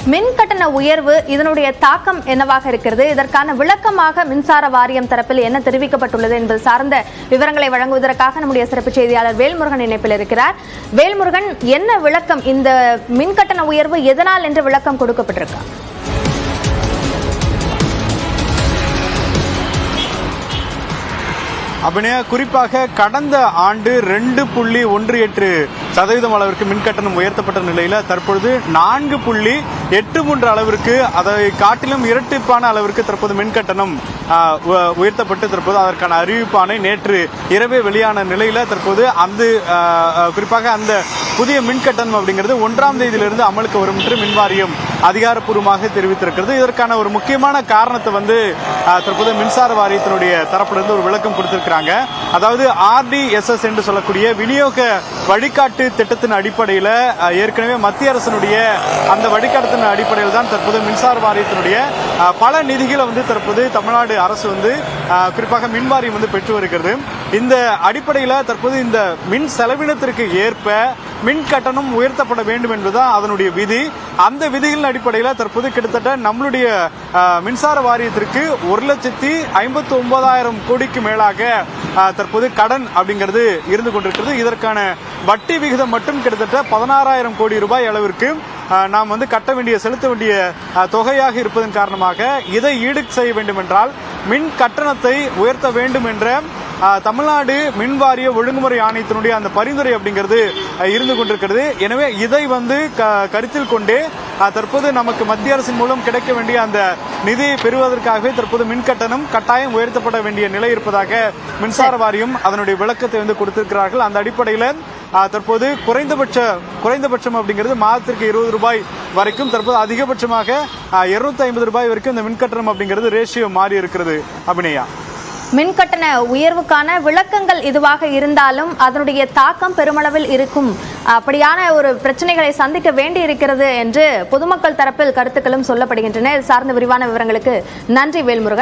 மின் கட்டண உயர்வு இதனுடைய தாக்கம் என்னவாக இருக்கிறது, இதற்கான விளக்கமாக மின்சார வாரியம் தரப்பில் என்ன தெரிவிக்கப்பட்டுள்ளது என்பது சார்ந்த விவரங்களை வழங்குவதற்காக நம்முடைய சிறப்பு செய்தியாளர் வேல்முருகன் இணைப்பில் இருக்கிறார். வேல்முருகன், என்ன விளக்கம், இந்த மின் கட்டண உயர்வு எதனால் என்று விளக்கம் கொடுக்கப்பட்டிருக்கா? அபிநயா, குறிப்பாக கடந்த ஆண்டு 2.18% அளவிற்கு மின்கட்டணம் உயர்த்தப்பட்ட நிலையில தற்பொழுது 4.83 அளவிற்கு, அதை காட்டிலும் இரட்டிப்பான அளவிற்கு தற்போது மின்கட்டணம் உயர்த்தப்பட்டு தற்போது அதற்கான அறிவிப்பானை நேற்று இரவே வெளியான நிலையில தற்போது அந்த குறிப்பாக அந்த புதிய மின்கட்டணம் அப்படிங்கிறது 1ஆம் தேதியிலிருந்து அமலுக்கு வரும் என்று மின்வாரியம் அதிகாரப்பூர்வமாக தெரிவித்திருக்கிறது. இதற்கான ஒரு முக்கியமான காரணத்தை தற்போது மின்சார வாரியத்தினுடைய தரப்பிலிருந்து ஒரு விளக்கம் கொடுத்திருக்கிறாங்க. அதாவது RDSS என்று சொல்லக்கூடிய விநியோக வழிகாட்டு திட்டத்தின் அடிப்படையில் ஏற்கனவே மத்திய அரசினுடைய அந்த வழிகாட்டுத்தின் அடிப்படையில் தான் தற்போது மின்சார வாரியத்தினுடைய பல நிதிகளை தற்போது தமிழ்நாடு அரசு குறிப்பாக மின்வாரியம் பெற்று வருகிறது. இந்த அடிப்படையில் தற்போது இந்த மின் செலவினத்திற்கு ஏற்ப மின் கட்டணம் உயர்த்தப்பட வேண்டும் என்பதுதான் அதனுடைய விதி. அந்த விதிகளின் அடிப்படையில் தற்போது கிட்டத்தட்ட நம்மளுடைய மின்சார வாரியத்திற்கு 1,59,000 கோடிக்கு மேலாக தற்போது கடன் அப்படிங்கிறது இருந்து கொண்டிருக்கிறது. இதற்கான வட்டி விகிதம் மட்டும் கிட்டத்தட்ட 16,000 கோடி ரூபாய் அளவிற்கு நாம் கட்ட வேண்டிய செலுத்த வேண்டிய தொகையாக இருப்பதன் காரணமாக இதை ஈடு செய்ய வேண்டும் என்றால் மின் கட்டணத்தை உயர்த்த வேண்டும் என்ற தமிழ்நாடு மின்வாரிய ஒழுங்குமுறை ஆணையத்தினுடைய அந்த பரிந்துரை அப்படிங்கிறது இருந்து கொண்டிருக்கிறது. எனவே இதை கருத்தில் கொண்டு தற்போது நமக்கு மத்திய அரசின் மூலம் கிடைக்க வேண்டிய அந்த நிதி பெறுவதற்காகவே தற்போது மின் கட்டணம் கட்டாயம் உயர்த்தப்பட வேண்டிய நிலை இருப்பதாக மின்சார வாரியம் அதனுடைய விளக்கத்தை கொடுத்திருக்கிறார்கள். அந்த அடிப்படையில் தற்போது குறைந்தபட்சம் அப்படிங்கிறது மாதத்திற்கு 20 ரூபாய் வரைக்கும், தற்போது அதிகபட்சமாக 250 ரூபாய் வரைக்கும் இந்த மின்கட்டணம் அப்படிங்கிறது ரேஷியோ மாறி இருக்கிறது. அபிநயா, மின்கட்டண உயர்வுக்கான விளக்கங்கள் இதுவாக இருந்தாலும் அதனுடைய தாக்கம் பெருமளவில் இருக்கும், அப்படியான ஒரு பிரச்சனைகளை சந்திக்க வேண்டி இருக்கிறது என்று பொதுமக்கள் தரப்பில் கருத்துக்களும் சொல்லப்படுகின்றன. இது சார்ந்த விரிவான விவரங்களுக்கு நன்றி வேல்முருகன்.